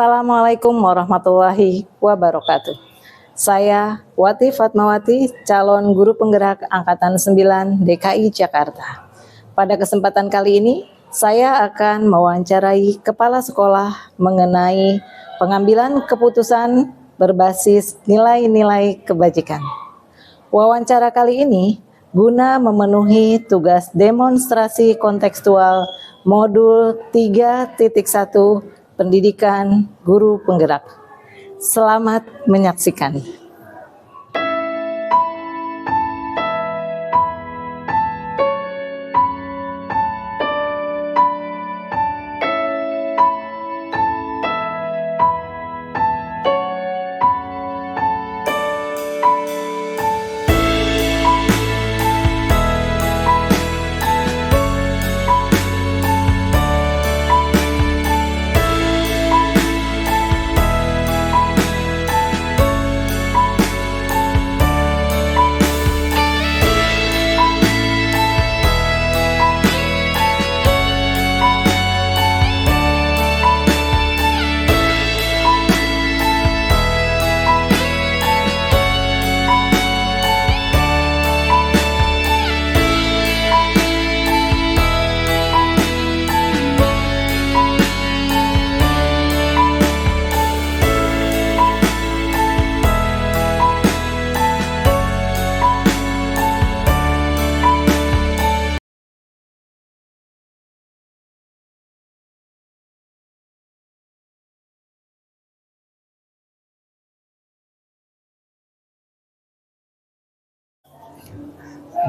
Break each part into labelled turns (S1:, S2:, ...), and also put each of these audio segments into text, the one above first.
S1: Assalamualaikum warahmatullahi wabarakatuh. Saya Wati Fatmawati, calon guru penggerak Angkatan 9 DKI Jakarta. Pada kesempatan kali ini, saya akan mewawancarai kepala sekolah mengenai pengambilan keputusan berbasis nilai-nilai kebajikan. Wawancara kali ini guna memenuhi tugas demonstrasi kontekstual modul 3.1 Pendidikan Guru Penggerak. Selamat menyaksikan.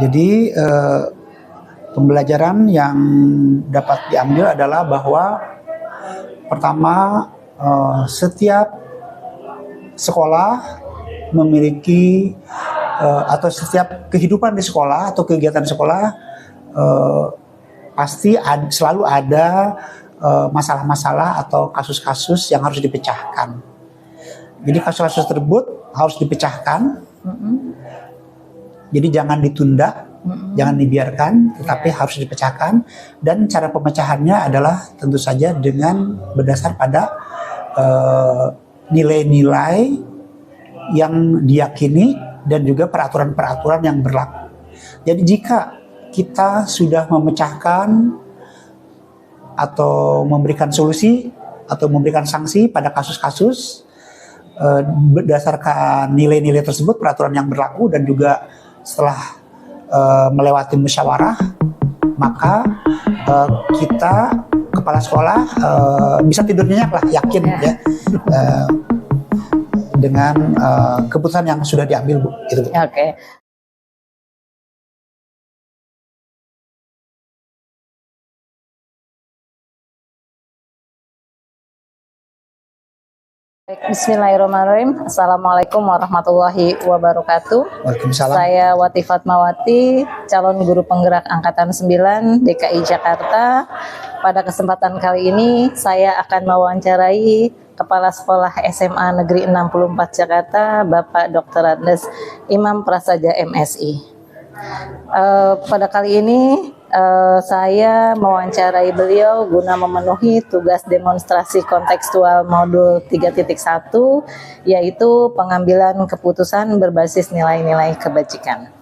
S2: Jadi pembelajaran yang dapat diambil adalah bahwa pertama setiap sekolah memiliki atau setiap kehidupan di sekolah atau kegiatan sekolah pasti selalu ada masalah-masalah atau kasus-kasus yang harus dipecahkan. Jadi kasus-kasus tersebut harus dipecahkan. Jadi jangan ditunda, jangan dibiarkan, tetapi harus dipecahkan. Dan cara pemecahannya adalah tentu saja dengan berdasar pada nilai-nilai yang diyakini dan juga peraturan-peraturan yang berlaku. Jadi jika kita sudah memecahkan atau memberikan solusi atau memberikan sanksi pada kasus-kasus berdasarkan nilai-nilai tersebut, peraturan yang berlaku, dan juga setelah melewati musyawarah, maka kita kepala sekolah bisa tidur nyenyak lah, yakin ya dengan keputusan yang sudah diambil, Bu. Itu, Bu.
S1: Oke. Bismillahirrahmanirrahim. Assalamualaikum warahmatullahi wabarakatuh.
S2: Waalaikumsalam.
S1: Saya Wati Fatmawati, calon guru penggerak Angkatan 9 DKI Jakarta. Pada kesempatan kali ini saya akan mewawancarai Kepala Sekolah SMA Negeri 64 Jakarta, Bapak Dr. Andes Imam Prasaja MSI. Pada kali ini saya mewawancarai beliau guna memenuhi tugas demonstrasi kontekstual modul 3.1, yaitu pengambilan keputusan berbasis nilai-nilai kebajikan.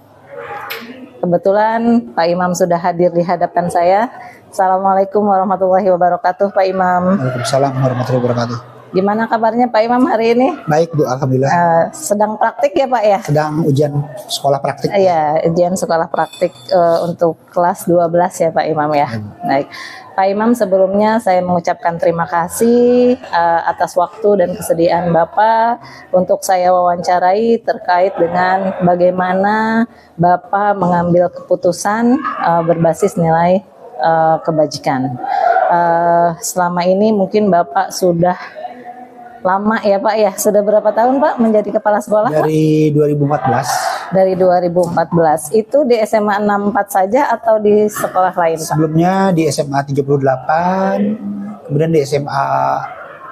S1: Kebetulan Pak Imam sudah hadir di hadapan saya. Assalamualaikum warahmatullahi wabarakatuh, Pak Imam.
S2: Waalaikumsalam warahmatullahi wabarakatuh.
S1: Gimana kabarnya Pak Imam hari ini?
S2: Baik, Bu, alhamdulillah.
S1: Sedang praktik ya Pak ya?
S2: Sedang ujian sekolah praktik.
S1: Iya, ujian sekolah praktik untuk kelas 12 ya Pak Imam ya. Baik. Pak Imam, sebelumnya saya mengucapkan terima kasih atas waktu dan kesediaan Bapak untuk saya wawancarai terkait dengan bagaimana Bapak mengambil keputusan berbasis nilai kebajikan. Selama ini mungkin Bapak sudah lama ya Pak ya, sudah berapa tahun Pak menjadi kepala sekolah?
S2: Dari 2014.
S1: Dari 2014. Itu di SMA 64 saja atau di sekolah lain Pak?
S2: Sebelumnya di SMA 38, kemudian di SMA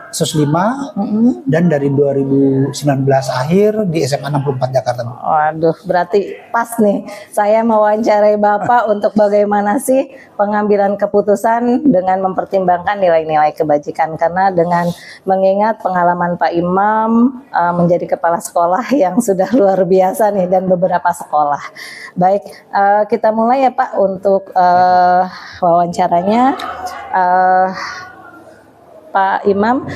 S2: 105 dan dari 2019 akhir di SMA 64 Jakarta.
S1: Waduh, berarti pas nih. Saya mewawancarai Bapak untuk bagaimana sih pengambilan keputusan dengan mempertimbangkan nilai-nilai kebajikan. Karena dengan mengingat pengalaman Pak Imam menjadi kepala sekolah yang sudah luar biasa nih dan beberapa sekolah. Baik, kita mulai ya Pak untuk wawancaranya. Pak Imam,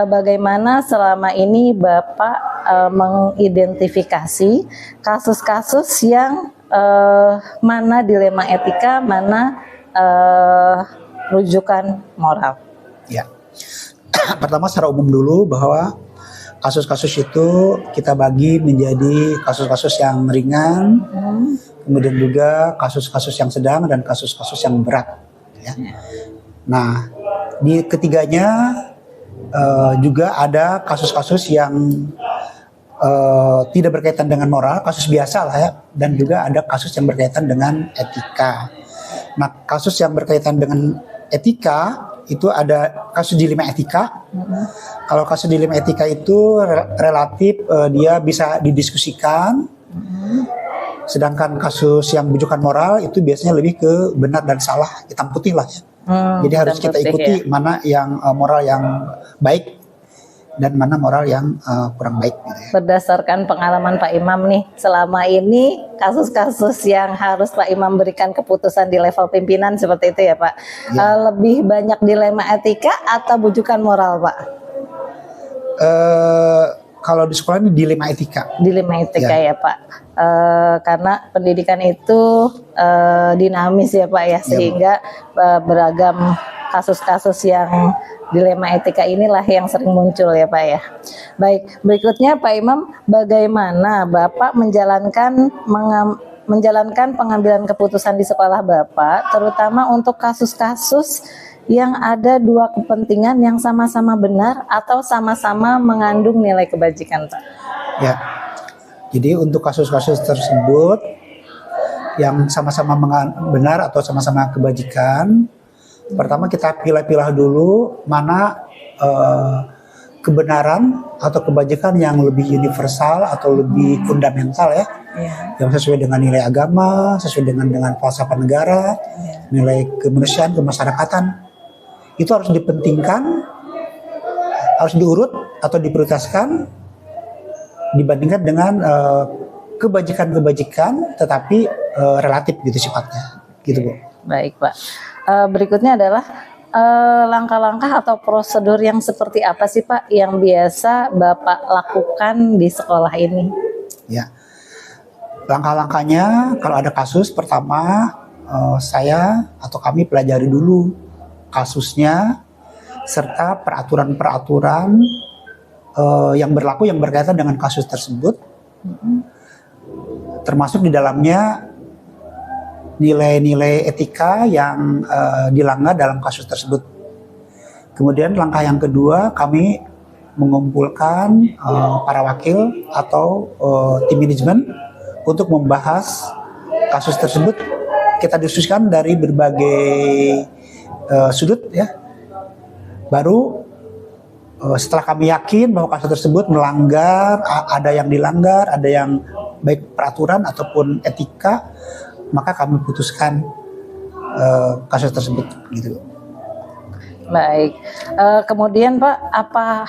S1: bagaimana selama ini Bapak mengidentifikasi kasus-kasus yang mana dilema etika, mana rujukan moral?
S2: Ya, pertama secara umum dulu bahwa kasus-kasus itu kita bagi menjadi kasus-kasus yang ringan, kemudian juga kasus-kasus yang sedang dan kasus-kasus yang berat. Ya. Nah, di ketiganya juga ada kasus-kasus yang tidak berkaitan dengan moral, kasus biasa lah ya, dan juga ada kasus yang berkaitan dengan etika. Nah, kasus yang berkaitan dengan etika itu ada kasus dilema etika. Kalau kasus dilema etika itu relatif dia bisa didiskusikan. Sedangkan kasus yang bujukan moral itu biasanya lebih ke benar dan salah, hitam putih lah ya. Jadi harus kita ikuti ya, mana yang moral yang baik dan mana moral yang kurang baik gitu ya.
S1: Berdasarkan pengalaman Pak Imam nih, selama ini kasus-kasus yang harus Pak Imam berikan keputusan di level pimpinan seperti itu ya Pak, ya. Lebih banyak dilema etika atau bujukan moral Pak?
S2: Kalau di sekolah ini dilema etika.
S1: Dilema etika ya Pak, karena pendidikan itu dinamis ya Pak ya, sehingga beragam kasus-kasus yang dilema etika inilah yang sering muncul ya Pak ya. Baik, berikutnya Pak Imam, bagaimana Bapak menjalankan pengambilan keputusan di sekolah Bapak, terutama untuk kasus-kasus yang ada dua kepentingan yang sama-sama benar atau sama-sama mengandung nilai kebajikan Pak?
S2: Ya, jadi untuk kasus-kasus tersebut yang sama-sama benar atau sama-sama kebajikan, pertama kita pilah-pilah dulu mana kebenaran atau kebajikan yang lebih universal atau lebih fundamental ya, yang sesuai dengan nilai agama, sesuai dengan falsafah negara, nilai kemanusiaan, kemasyarakatan. Itu harus dipentingkan, harus diurut atau diprioritaskan dibandingkan dengan kebajikan-kebajikan tetapi relatif gitu sifatnya, gitu Bu.
S1: Baik Pak. Berikutnya adalah langkah-langkah atau prosedur yang seperti apa sih Pak yang biasa Bapak lakukan di sekolah ini?
S2: Ya, langkah-langkahnya kalau ada kasus, pertama saya atau kami pelajari dulu kasusnya serta peraturan-peraturan yang berlaku yang berkaitan dengan kasus tersebut, termasuk di dalamnya nilai-nilai etika yang dilanggar dalam kasus tersebut. Kemudian langkah yang kedua, kami mengumpulkan para wakil atau tim manajemen untuk membahas kasus tersebut. Kita diskusikan dari berbagai sudut ya. Baru setelah kami yakin bahwa kasus tersebut melanggar, ada yang dilanggar, ada yang baik peraturan ataupun etika, maka kami putuskan kasus tersebut gitu.
S1: Baik, kemudian Pak,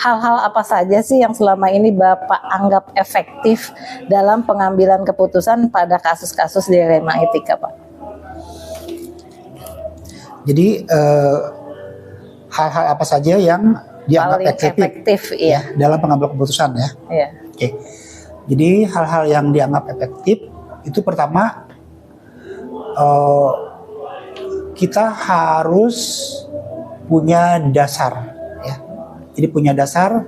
S1: hal-hal apa saja sih yang selama ini Bapak anggap efektif dalam pengambilan keputusan pada kasus-kasus dilema etika Pak?
S2: Jadi hal-hal apa saja yang dianggap efektif ya, dalam pengambilan keputusan ya.
S1: Iya.
S2: Oke. Jadi hal-hal yang dianggap efektif itu pertama kita harus punya dasar ya. Jadi punya dasar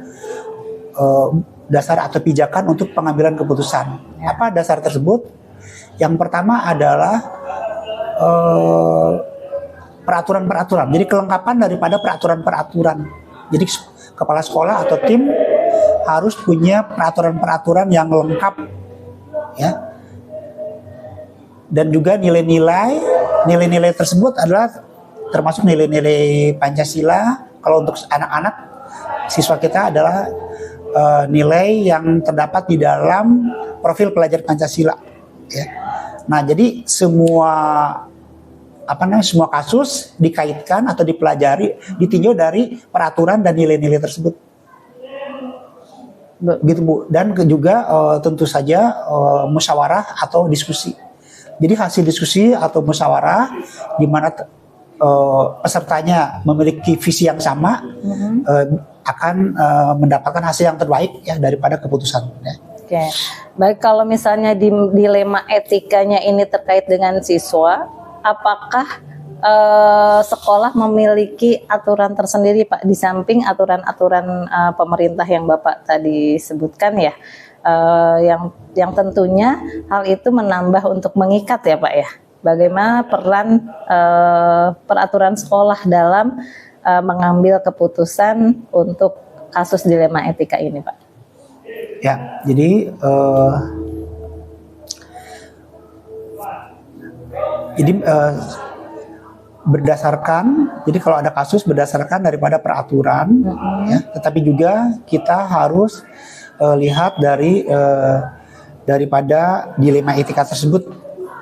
S2: atau pijakan untuk pengambilan keputusan. Apa dasar tersebut? Yang pertama adalah peraturan-peraturan. Jadi kelengkapan daripada peraturan-peraturan. Jadi kepala sekolah atau tim harus punya peraturan-peraturan yang lengkap ya. Dan juga nilai-nilai tersebut adalah termasuk nilai-nilai Pancasila. Kalau untuk anak-anak siswa kita adalah nilai yang terdapat di dalam profil pelajar Pancasila. Ya. Nah, jadi semua kasus dikaitkan atau dipelajari ditinjau dari peraturan dan nilai-nilai tersebut. Gitu Bu. Dan juga tentu saja musyawarah atau diskusi. Jadi hasil diskusi atau musyawarah di mana pesertanya memiliki visi yang sama akan mendapatkan hasil yang terbaik ya daripada keputusan. Ya.
S1: Oke, baik, kalau misalnya dilema etikanya ini terkait dengan siswa, apakah sekolah memiliki aturan tersendiri Pak, di samping aturan-aturan pemerintah yang Bapak tadi sebutkan ya, yang tentunya hal itu menambah untuk mengikat ya Pak ya. Bagaimana peran peraturan sekolah dalam mengambil keputusan untuk kasus dilema etika ini Pak?
S2: Ya, jadi berdasarkan, jadi kalau ada kasus berdasarkan daripada peraturan, ya, tetapi juga kita harus lihat dari daripada dilema etika tersebut,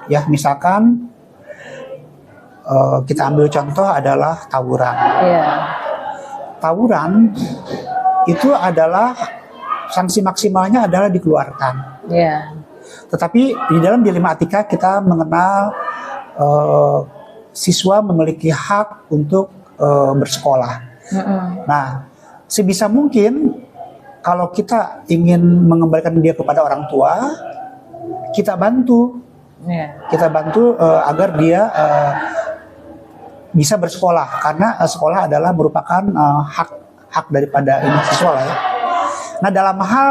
S2: ya, misalkan kita ambil contoh adalah tawuran.
S1: Yeah.
S2: Tawuran itu adalah sanksi maksimalnya adalah dikeluarkan.
S1: Yeah. Tetapi
S2: di dalam dilema etika kita mengenal siswa memiliki hak untuk bersekolah. Nah, sebisa mungkin kalau kita ingin mengembalikan dia kepada orang tua, kita bantu, kita bantu agar dia bisa bersekolah, karena sekolah adalah merupakan hak daripada ini siswa lah ya. Nah, dalam hal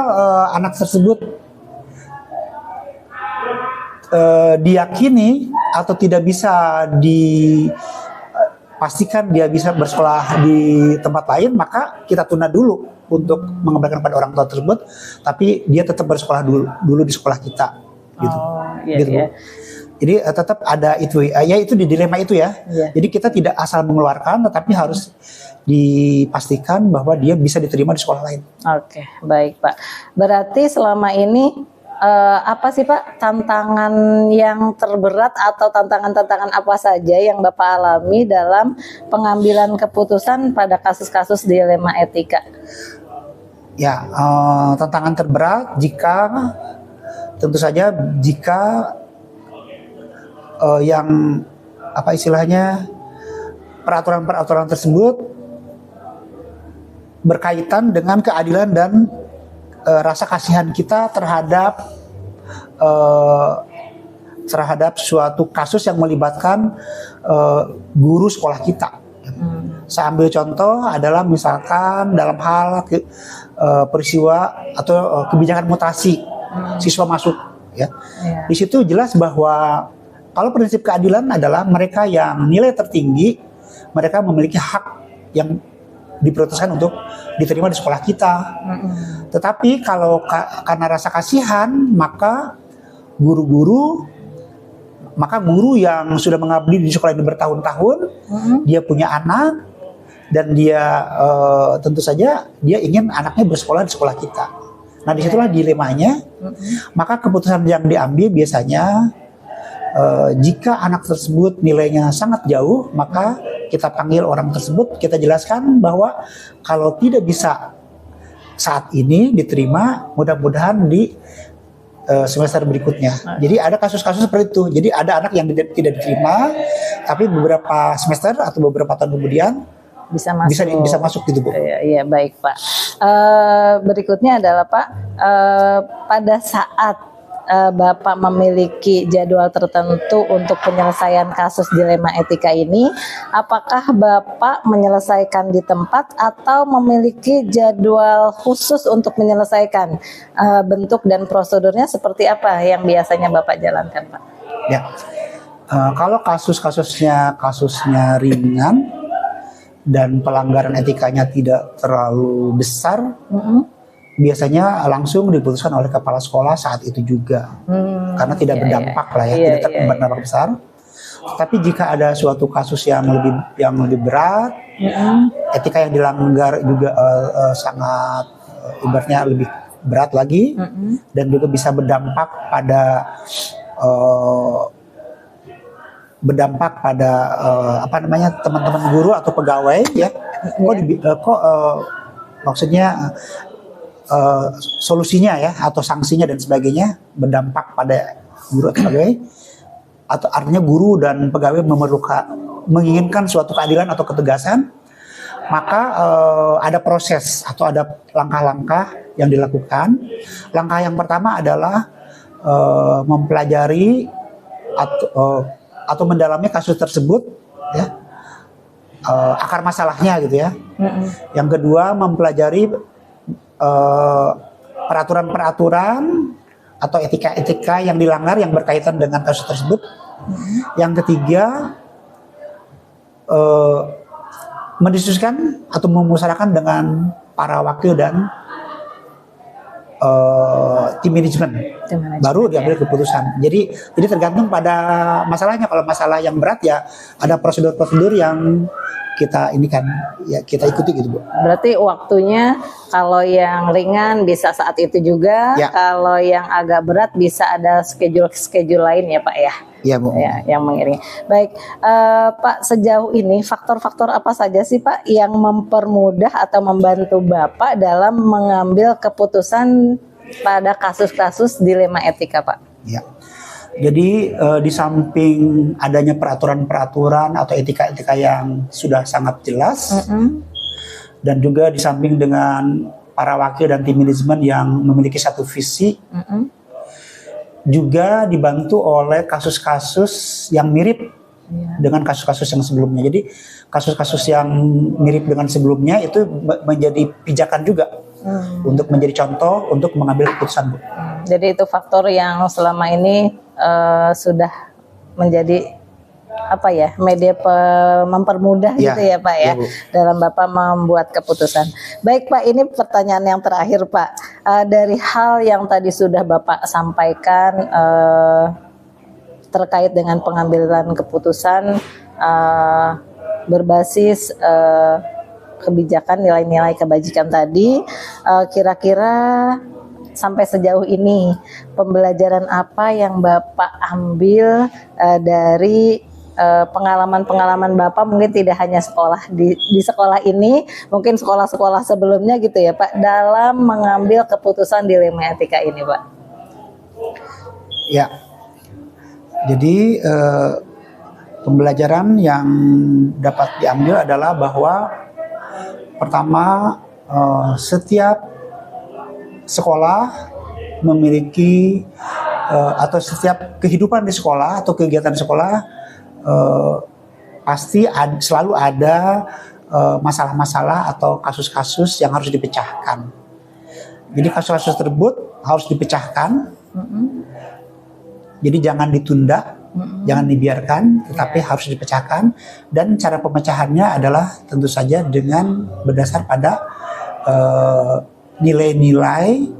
S2: anak tersebut diyakini atau tidak bisa dipastikan dia bisa bersekolah di tempat lain, maka kita tunda dulu untuk mengembalikan pada orang tua tersebut, tapi dia tetap bersekolah dulu di sekolah kita, gitu.
S1: Iya,
S2: gitu.
S1: iya.
S2: Jadi tetap ada itu, ya itu di dilema itu ya. Iya. Jadi kita tidak asal mengeluarkan, tetapi harus dipastikan bahwa dia bisa diterima di sekolah lain.
S1: Oke, baik Pak. Berarti selama ini apa sih Pak tantangan yang terberat atau tantangan-tantangan apa saja yang Bapak alami dalam pengambilan keputusan pada kasus-kasus dilema etika?
S2: Ya, tantangan terberat tentu saja jika yang apa istilahnya peraturan-peraturan tersebut berkaitan dengan keadilan dan rasa kasihan kita terhadap suatu kasus yang melibatkan guru sekolah kita. Saya ambil contoh adalah misalkan dalam hal peristiwa atau kebijakan mutasi siswa masuk, ya. Di situ jelas bahwa kalau prinsip keadilan adalah mereka yang nilai tertinggi, mereka memiliki hak yang diprioritaskan untuk diterima di sekolah kita. Tetapi kalau karena rasa kasihan, maka guru yang sudah mengabdi di sekolah ini bertahun-tahun, dia punya anak dan dia tentu saja dia ingin anaknya bersekolah di sekolah kita. Nah, disitulah dilemanya. Maka keputusan yang diambil biasanya jika anak tersebut nilainya sangat jauh, maka kita panggil orang tersebut, kita jelaskan bahwa kalau tidak bisa saat ini diterima, mudah-mudahan di semester berikutnya. Jadi ada kasus-kasus seperti itu. Jadi ada anak yang tidak diterima, tapi beberapa semester atau beberapa tahun kemudian bisa masuk gitu Bu.
S1: Iya, baik Pak. Berikutnya adalah Pak, pada saat Bapak memiliki jadwal tertentu untuk penyelesaian kasus dilema etika ini, apakah Bapak menyelesaikan di tempat atau memiliki jadwal khusus untuk menyelesaikan? Bentuk dan prosedurnya seperti apa yang biasanya Bapak jalankan, Pak?
S2: Ya, kalau kasusnya ringan dan pelanggaran etikanya tidak terlalu besar, biasanya langsung diputuskan oleh kepala sekolah saat itu juga, karena tidak berdampak lah ya, tidak berdampak besar. Tapi jika ada suatu kasus yang lebih berat, etika yang dilanggar juga sangat ibaratnya lebih berat lagi, dan juga bisa berdampak pada apa namanya teman-teman guru atau pegawai ya. Maksudnya solusinya ya atau sanksinya dan sebagainya berdampak pada guru atau pegawai, atau artinya guru dan pegawai menginginkan suatu keadilan atau ketegasan, maka ada proses atau ada langkah-langkah yang dilakukan. Langkah yang pertama adalah mempelajari atau mendalami kasus tersebut ya, akar masalahnya gitu ya. Yang kedua, mempelajari peraturan-peraturan atau etika-etika yang dilanggar yang berkaitan dengan kasus tersebut. Yang ketiga, mendiskusikan atau memusyawarahkan dengan para wakil dan tim manajemen, baru diambil keputusan. Jadi tergantung pada masalahnya. Kalau masalah yang berat ya ada prosedur-prosedur yang kita ikuti gitu, Bu.
S1: Berarti waktunya kalau yang ringan bisa saat itu juga, kalau yang agak berat bisa ada schedule lain ya Pak ya.
S2: Iya Bu.
S1: Ya, yang mengiringi. Baik, Pak, sejauh ini faktor-faktor apa saja sih Pak yang mempermudah atau membantu Bapak dalam mengambil keputusan pada kasus-kasus dilema etika Pak?
S2: Ya. Jadi di samping adanya peraturan-peraturan atau etika-etika yang sudah sangat jelas, dan juga di samping dengan para wakil dan tim manajemen yang memiliki satu visi, juga dibantu oleh kasus-kasus yang mirip dengan kasus-kasus yang sebelumnya. Jadi kasus-kasus yang mirip dengan sebelumnya itu menjadi pijakan juga untuk menjadi contoh untuk mengambil keputusan, Bu.
S1: Jadi itu faktor yang selama ini sudah menjadi apa ya, media mempermudah gitu ya Pak ya, dalam Bapak membuat keputusan. Baik Pak, ini pertanyaan yang terakhir Pak. Dari hal yang tadi sudah Bapak sampaikan terkait dengan pengambilan keputusan berbasis kebijakan, nilai-nilai kebajikan tadi, kira-kira sampai sejauh ini pembelajaran apa yang Bapak ambil dari pengalaman-pengalaman Bapak, mungkin tidak hanya sekolah di sekolah ini, mungkin sekolah-sekolah sebelumnya gitu ya Pak, dalam mengambil keputusan dilema etika ini Pak?
S2: Ya, jadi pembelajaran yang dapat diambil adalah bahwa pertama, setiap sekolah memiliki atau setiap kehidupan di sekolah atau kegiatan di sekolah pasti selalu ada masalah-masalah atau kasus-kasus yang harus dipecahkan. Jadi kasus-kasus tersebut harus dipecahkan. Jadi jangan ditunda, jangan dibiarkan, tetapi harus dipecahkan. Dan cara pemecahannya adalah tentu saja dengan berdasar pada nilai-nilai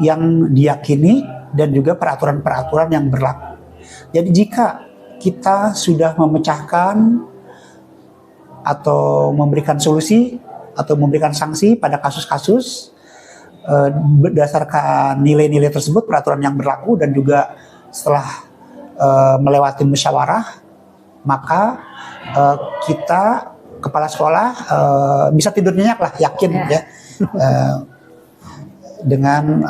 S2: yang diyakini dan juga peraturan-peraturan yang berlaku. Jadi jika kita sudah memecahkan atau memberikan solusi atau memberikan sanksi pada kasus-kasus berdasarkan nilai-nilai tersebut, peraturan yang berlaku, dan juga setelah melewati musyawarah, maka kita kepala sekolah bisa tidur nyenyak lah, yakin ya dengan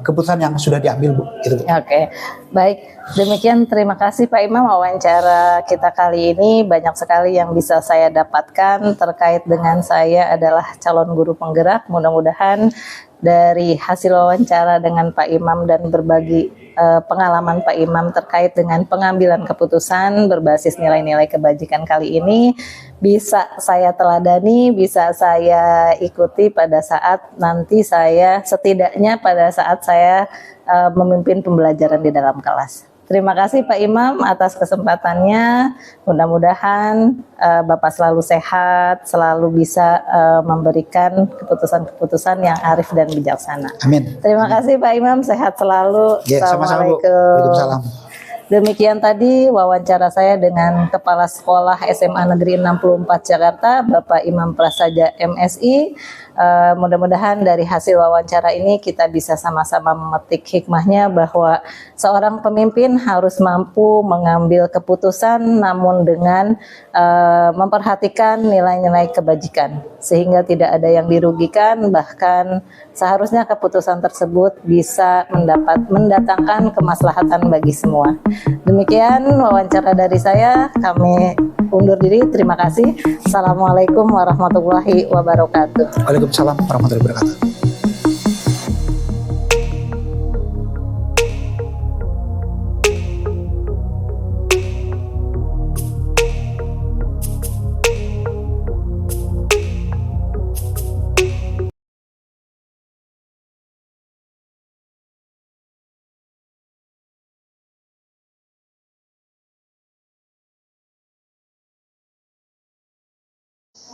S2: keputusan yang sudah diambil, Bu. Gitu, Bu.
S1: Oke, baik. Demikian, terima kasih Pak Imam wawancara kita kali ini. Banyak sekali yang bisa saya dapatkan terkait dengan saya adalah calon guru penggerak. Mudah-mudahan dari hasil wawancara dengan Pak Imam dan berbagi pengalaman Pak Imam terkait dengan pengambilan keputusan berbasis nilai-nilai kebajikan kali ini bisa saya teladani, bisa saya ikuti pada saat nanti saya, setidaknya pada saat saya memimpin pembelajaran di dalam kelas. Terima kasih Pak Imam atas kesempatannya. Mudah-mudahan Bapak selalu sehat, selalu bisa memberikan keputusan-keputusan yang arif dan bijaksana.
S2: Amin.
S1: Terima kasih Pak Imam, sehat selalu.
S2: Ya, sama-sama, Bu.
S1: Assalamualaikum.
S2: Waalaikumsalam.
S1: Demikian tadi wawancara saya dengan Kepala Sekolah SMA Negeri 64 Jakarta, Bapak Imam Prasaja MSI. Mudah-mudahan dari hasil wawancara ini kita bisa sama-sama memetik hikmahnya bahwa seorang pemimpin harus mampu mengambil keputusan namun dengan memperhatikan nilai-nilai kebajikan sehingga tidak ada yang dirugikan, bahkan seharusnya keputusan tersebut bisa mendatangkan kemaslahatan bagi semua. Demikian wawancara dari saya, kami undur diri, terima kasih. Assalamualaikum warahmatullahi wabarakatuh.
S2: Waalaikumsalam warahmatullahi wabarakatuh.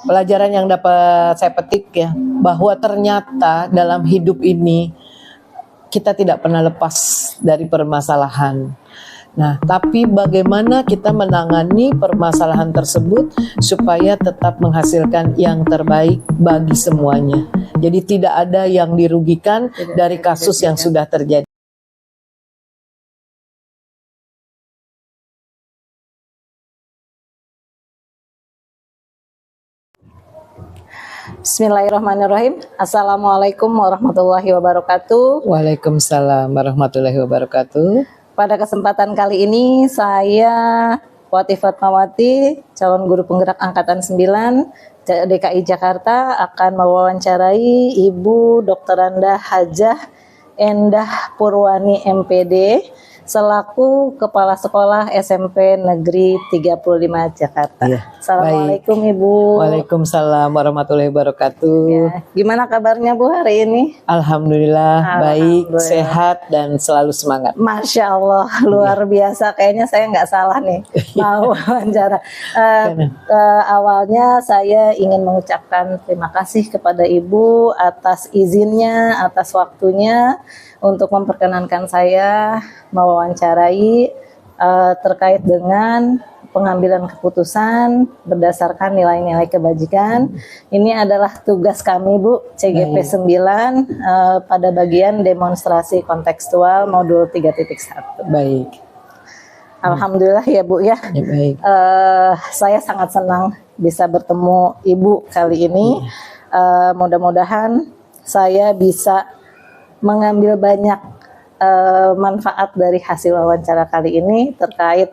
S3: Pelajaran yang dapat saya petik ya, bahwa ternyata dalam hidup ini kita tidak pernah lepas dari permasalahan. Nah, tapi bagaimana kita menangani permasalahan tersebut supaya tetap menghasilkan yang terbaik bagi semuanya. Jadi tidak ada yang dirugikan dari kasus yang sudah terjadi.
S1: Bismillahirrahmanirrahim. Assalamualaikum warahmatullahi wabarakatuh.
S3: Waalaikumsalam warahmatullahi wabarakatuh.
S1: Pada kesempatan kali ini saya Wati Fatmawati, calon guru penggerak angkatan 9 DKI Jakarta akan mewawancarai Ibu Dr. Hajah Endah Purwani MPD selaku Kepala Sekolah SMP Negeri 35 Jakarta.
S3: Ya,
S1: Assalamualaikum
S3: baik.
S1: Ibu.
S3: Waalaikumsalam warahmatullahi wabarakatuh.
S1: Ya, gimana kabarnya Bu hari ini?
S3: Alhamdulillah, baik,
S1: Alhamdulillah.
S3: sehat dan selalu semangat.
S1: Masya Allah, luar biasa. Kayaknya saya nggak salah nih mau wawancara. Awalnya saya ingin mengucapkan terima kasih kepada Ibu atas izinnya, atas waktunya untuk memperkenankan saya mewawancarai terkait dengan pengambilan keputusan berdasarkan nilai-nilai kebajikan. Ini adalah tugas kami Bu, CGP 9 pada bagian demonstrasi kontekstual modul 3.1.
S3: Baik.
S1: Alhamdulillah ya Bu ya.
S3: Ya, baik.
S1: Saya sangat senang bisa bertemu Ibu kali ini. Mudah-mudahan saya bisa mengambil banyak manfaat dari hasil wawancara kali ini terkait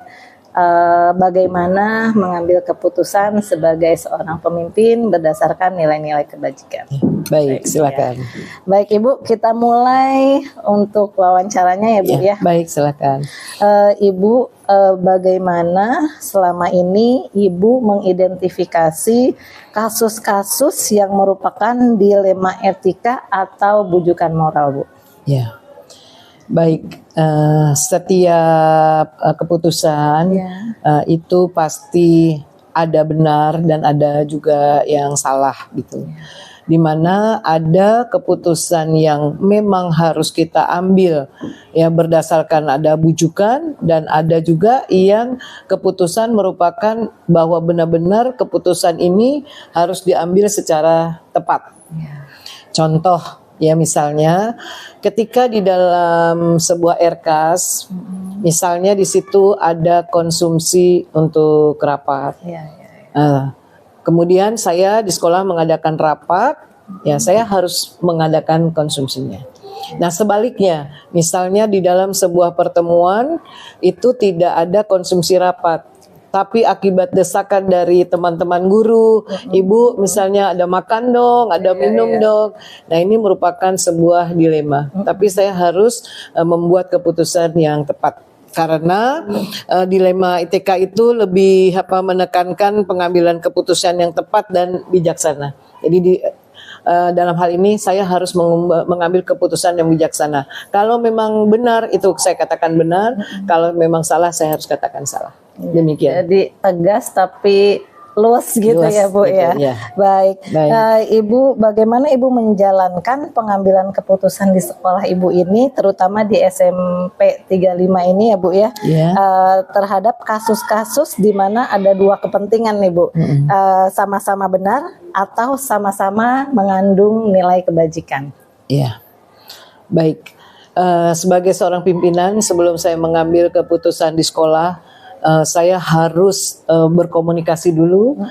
S1: bagaimana mengambil keputusan sebagai seorang pemimpin berdasarkan nilai-nilai kebajikan.
S3: Baik, silakan.
S1: Baik Ibu, kita mulai untuk wawancaranya ya Bu ya.
S3: Baik, silakan.
S1: Ibu, bagaimana selama ini Ibu mengidentifikasi kasus-kasus yang merupakan dilema etika atau bujukan moral Bu?
S3: Ya. Baik, setiap keputusan itu pasti ada benar dan ada juga yang salah gitu. Dimana ada keputusan yang memang harus kita ambil ya berdasarkan ada bujukan, dan ada juga yang keputusan merupakan bahwa benar-benar keputusan ini harus diambil secara tepat. Contoh ya, misalnya ketika di dalam sebuah RKAS, misalnya di situ ada konsumsi untuk rapat. Kemudian saya di sekolah mengadakan rapat, ya saya harus mengadakan konsumsinya. Nah sebaliknya, misalnya di dalam sebuah pertemuan itu tidak ada konsumsi rapat, tapi akibat desakan dari teman-teman guru, Ibu misalnya ada makan dong, ada minum dong. Nah ini merupakan sebuah dilema. Tapi saya harus membuat keputusan yang tepat. Karena dilema ITK itu lebih menekankan pengambilan keputusan yang tepat dan bijaksana. Jadi dalam hal ini saya harus mengambil keputusan yang bijaksana. Kalau memang benar itu saya katakan benar, kalau memang salah saya harus katakan salah. Demikian.
S1: Jadi tegas tapi luas gitu
S3: Luas
S1: ya Bu
S3: gitu,
S1: ya.
S3: ya.
S1: Baik.
S3: Baik.
S1: Ibu, bagaimana Ibu menjalankan pengambilan keputusan di sekolah Ibu ini, terutama di SMP 35 ini ya Bu ya,
S3: Ya.
S1: terhadap kasus-kasus di mana ada dua kepentingan nih Bu, sama-sama benar atau sama-sama mengandung nilai kebajikan.
S3: Ya, baik. Sebagai seorang pimpinan, sebelum saya mengambil keputusan di sekolah, saya harus berkomunikasi dulu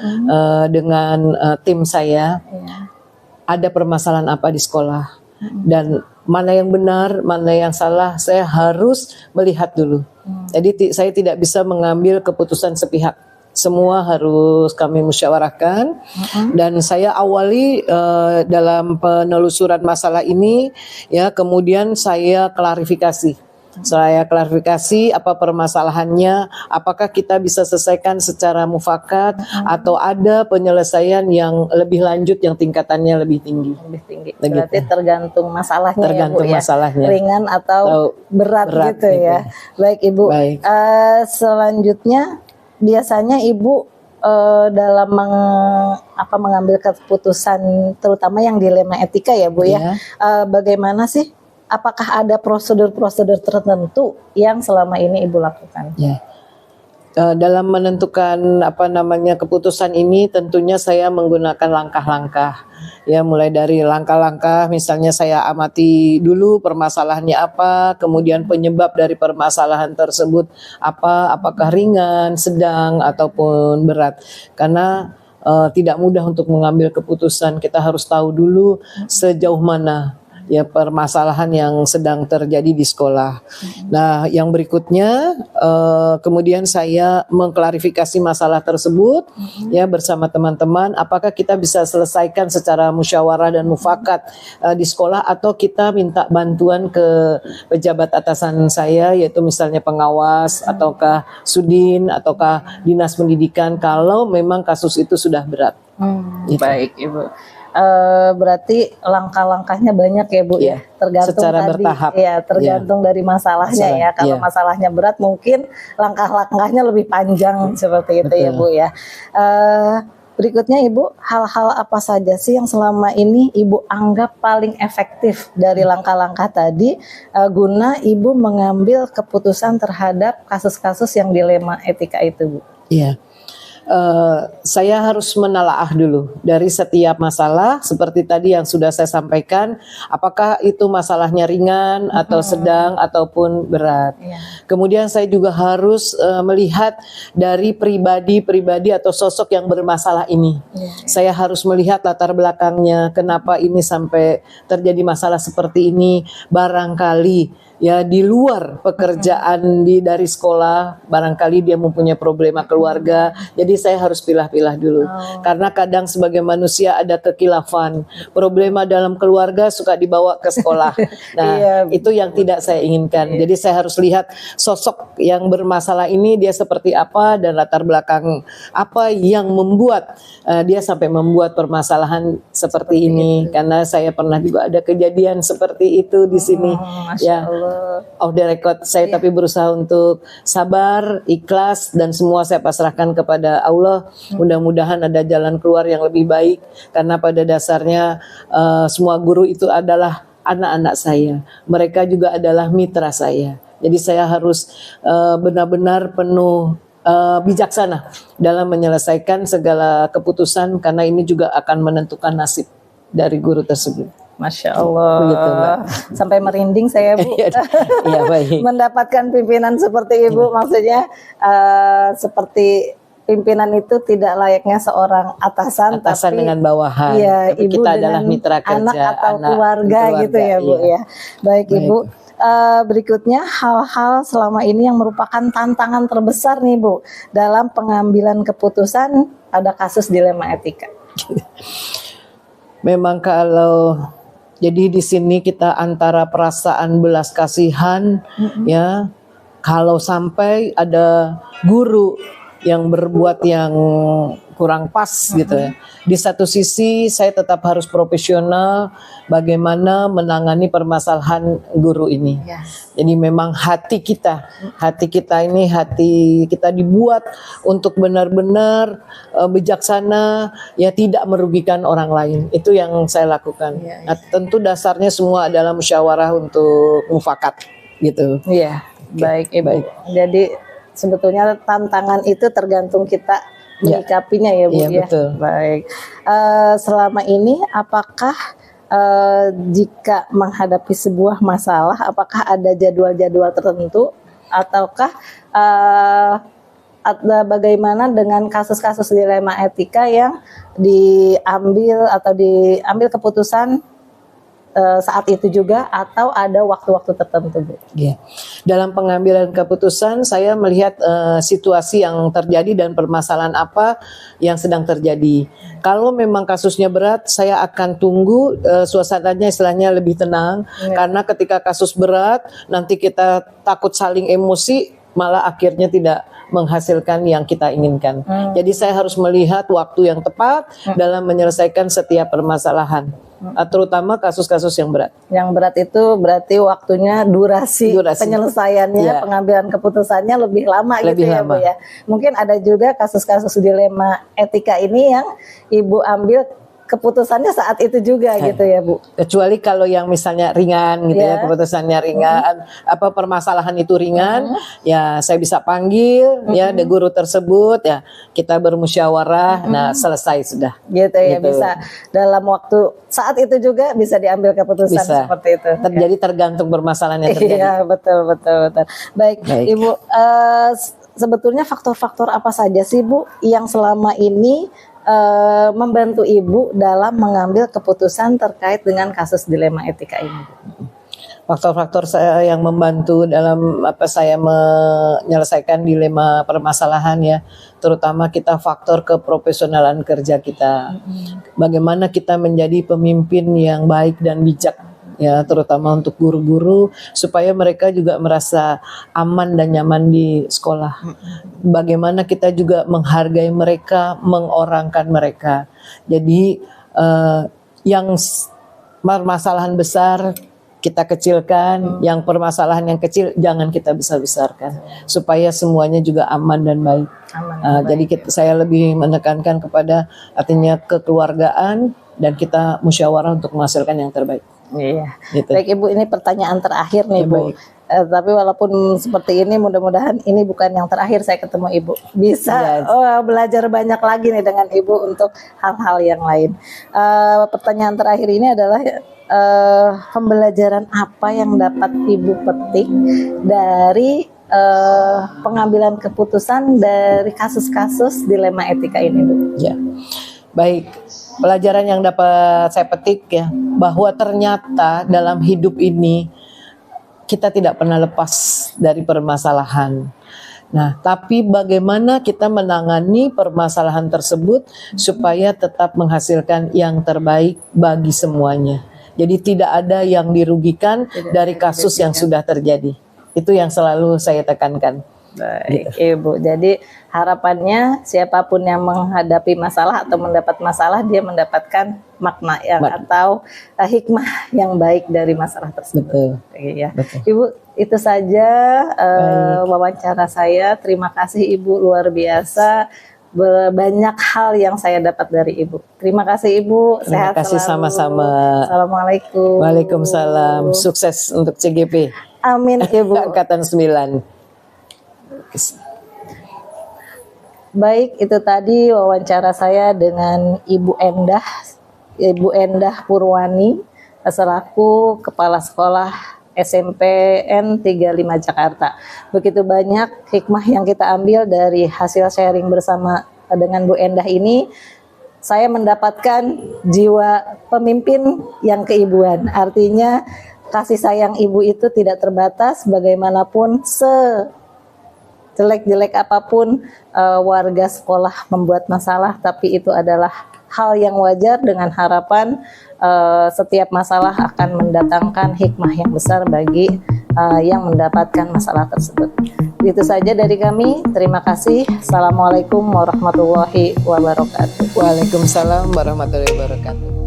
S3: dengan tim saya. Ada permasalahan apa di sekolah dan mana yang benar, mana yang salah, saya harus melihat dulu. Jadi saya tidak bisa mengambil keputusan sepihak. Semua harus kami musyawarahkan dan saya awali dalam penelusuran masalah ini ya, kemudian saya klarifikasi. Saya klarifikasi apa permasalahannya, apakah kita bisa selesaikan secara mufakat atau ada penyelesaian yang lebih lanjut yang tingkatannya lebih tinggi.
S1: Lebih tinggi.
S3: Begitu.
S1: Berarti tergantung masalahnya
S3: Tergantung
S1: ya Bu ya.
S3: masalahnya.
S1: Ringan atau berat gitu
S3: gitu.
S1: ya. Baik Ibu.
S3: Baik.
S1: Selanjutnya biasanya Ibu dalam mengambil keputusan terutama yang dilema etika ya Bu ya. Bagaimana sih? Apakah ada prosedur-prosedur tertentu yang selama ini Ibu lakukan?
S3: Ya. Dalam menentukan keputusan ini tentunya saya menggunakan langkah-langkah ya, mulai dari langkah-langkah misalnya saya amati dulu permasalahannya apa, kemudian penyebab dari permasalahan tersebut apa, apakah ringan, sedang ataupun berat, karena tidak mudah untuk mengambil keputusan. Kita harus tahu dulu sejauh mana ya permasalahan yang sedang terjadi di sekolah. Nah, yang berikutnya kemudian saya mengklarifikasi masalah tersebut ya bersama teman-teman, apakah kita bisa selesaikan secara musyawarah dan mufakat di sekolah atau kita minta bantuan ke pejabat atasan saya, yaitu misalnya pengawas ataukah Sudin ataukah Dinas Pendidikan kalau memang kasus itu sudah berat. Gitu.
S1: Baik Ibu. Berarti langkah-langkahnya banyak ya Bu ya, tergantung
S3: secara
S1: tadi
S3: bertahap.
S1: ya, tergantung dari masalahnya ya. Kalau masalahnya berat mungkin langkah-langkahnya lebih panjang seperti itu. Betul. Ya Bu ya. Berikutnya Ibu, hal-hal apa saja sih yang selama ini Ibu anggap paling efektif dari langkah-langkah tadi guna Ibu mengambil keputusan terhadap kasus-kasus yang dilema etika itu Bu?
S3: Iya. Saya harus menalaah dulu dari setiap masalah seperti tadi yang sudah saya sampaikan, apakah itu masalahnya ringan atau sedang ataupun berat. Kemudian saya juga harus melihat dari pribadi atau sosok yang bermasalah ini. Saya harus melihat latar belakangnya, kenapa ini sampai terjadi masalah seperti ini. Barangkali ya di luar pekerjaan dari sekolah, barangkali dia mempunyai problema keluarga. Jadi saya harus pilah-pilah dulu. Karena kadang sebagai manusia ada kekilafan. Problema dalam keluarga suka dibawa ke sekolah. Nah, itu yang tidak saya inginkan. Jadi saya harus lihat sosok yang bermasalah ini dia seperti apa dan latar belakang apa yang membuat dia sampai membuat permasalahan seperti ini. Karena saya pernah juga ada kejadian seperti itu di sini. Ya. Off the record saya tapi berusaha untuk sabar, ikhlas dan semua saya pasrahkan kepada Allah. Mudah-mudahan ada jalan keluar yang lebih baik, karena pada dasarnya semua guru itu adalah anak-anak saya. Mereka juga adalah mitra saya. Jadi saya harus benar-benar penuh bijaksana dalam menyelesaikan segala keputusan, karena ini juga akan menentukan nasib dari guru tersebut.
S1: Masya Allah,
S3: begitu, Mbak.
S1: Sampai merinding saya Bu.
S3: Iya, baik.
S1: Mendapatkan pimpinan seperti Ibu, maksudnya seperti pimpinan itu tidak layaknya seorang atasan tapi
S3: dengan bawahan.
S1: Ya,
S3: tapi
S1: Ibu
S3: kita
S1: dengan
S3: adalah mitra kerja,
S1: anak atau keluarga gitu ya Bu ya. Baik Ibu. Berikutnya hal-hal selama ini yang merupakan tantangan terbesar nih Bu dalam pengambilan keputusan pada kasus dilema etika.
S3: Memang kalau jadi di sini kita antara perasaan belas kasihan ya, kalau sampai ada guru yang berbuat yang kurang pas gitu ya. Di satu sisi saya tetap harus profesional bagaimana menangani permasalahan guru ini. Jadi memang hati kita ini hati kita dibuat untuk benar-benar bijaksana, ya tidak merugikan orang lain. Itu yang saya lakukan. Nah, tentu dasarnya semua adalah musyawarah untuk mufakat gitu.
S1: Iya, baik Ibu. Jadi sebetulnya tantangan itu tergantung kita menyikapinya ya Bu
S3: Iya,
S1: ya.
S3: betul.
S1: Baik. Selama ini apakah jika menghadapi sebuah masalah, apakah ada jadwal-jadwal tertentu ataukah ada bagaimana dengan kasus-kasus dilema etika yang diambil atau diambil keputusan saat itu juga atau ada waktu-waktu tertentu Bu?
S3: Ya. Dalam pengambilan keputusan saya melihat situasi yang terjadi dan permasalahan apa yang sedang terjadi. Kalau memang kasusnya berat, saya akan tunggu suasananya istilahnya lebih tenang, karena ketika kasus berat nanti kita takut saling emosi, malah akhirnya tidak menghasilkan yang kita inginkan. Jadi saya harus melihat waktu yang tepat dalam menyelesaikan setiap permasalahan. Terutama kasus-kasus yang berat.
S1: Yang berat itu berarti waktunya durasi. Penyelesaiannya, pengambilan keputusannya lebih lama gitu ya Bu ya. Mungkin ada juga kasus-kasus dilema etika ini yang Ibu ambil keputusannya saat itu juga gitu ya Bu.
S3: Kecuali kalau yang misalnya ringan gitu ya, keputusannya ringan, apa permasalahan itu ringan, ya saya bisa panggil ya the guru tersebut, ya kita bermusyawarah, nah selesai sudah.
S1: Gitu ya, bisa dalam waktu saat itu juga bisa diambil keputusan seperti itu.
S3: Terjadi tergantung permasalahan yang terjadi.
S1: Iya, betul. Baik. Ibu, sebetulnya faktor-faktor apa saja sih Bu yang selama ini membantu Ibu dalam mengambil keputusan terkait dengan kasus dilema etika ini?
S3: Faktor-faktor saya yang membantu dalam saya menyelesaikan dilema permasalahan ya, terutama kita faktor keprofesionalan kerja kita. Bagaimana kita menjadi pemimpin yang baik dan bijak ya, terutama untuk guru-guru supaya mereka juga merasa aman dan nyaman di sekolah. Bagaimana kita juga menghargai mereka, mengorangkan mereka. Jadi yang permasalahan besar kita kecilkan, yang permasalahan yang kecil jangan kita besar-besarkan, supaya semuanya juga aman dan baik. Jadi saya lebih menekankan kepada artinya kekeluargaan dan kita musyawarah untuk menghasilkan yang terbaik.
S1: Iya. Gitu. Baik Ibu, ini pertanyaan terakhir nih Bu. Tapi walaupun seperti ini, mudah-mudahan ini bukan yang terakhir saya ketemu Ibu. Bisa belajar banyak lagi nih dengan Ibu untuk hal-hal yang lain. Pertanyaan terakhir ini adalah pembelajaran apa yang dapat Ibu petik dari pengambilan keputusan dari kasus-kasus dilema etika ini Bu?
S3: Ya. Baik, pelajaran yang dapat saya petik ya, bahwa ternyata dalam hidup ini kita tidak pernah lepas dari permasalahan. Nah, tapi bagaimana kita menangani permasalahan tersebut supaya tetap menghasilkan yang terbaik bagi semuanya. Jadi tidak ada yang dirugikan dari kasus yang sudah terjadi. Itu yang selalu saya tekankan.
S1: Baik Ibu, jadi harapannya siapapun yang menghadapi masalah atau mendapat masalah, dia mendapatkan makna yang atau hikmah yang baik dari masalah tersebut.
S3: Betul.
S1: Ya. Betul. Ibu, itu saja wawancara saya. Terima kasih Ibu, luar biasa. Banyak hal yang saya dapat dari Ibu. Terima kasih Ibu.
S3: Terima kasih sama-sama.
S1: Assalamualaikum.
S3: Waalaikumsalam. Sukses untuk CGP.
S1: Amin Ibu.
S3: Angkatan 9.
S1: Baik, itu tadi wawancara saya dengan Ibu Endah Purwani selaku Kepala Sekolah SMPN 35 Jakarta. Begitu banyak hikmah yang kita ambil dari hasil sharing bersama dengan Bu Endah ini. Saya mendapatkan jiwa pemimpin yang keibuan. Artinya kasih sayang ibu itu tidak terbatas, bagaimanapun jelek-jelek apapun warga sekolah membuat masalah, tapi itu adalah hal yang wajar dengan harapan setiap masalah akan mendatangkan hikmah yang besar bagi yang mendapatkan masalah tersebut. Itu saja dari kami. Terima kasih. Assalamualaikum warahmatullahi wabarakatuh.
S3: Waalaikumsalam warahmatullahi wabarakatuh.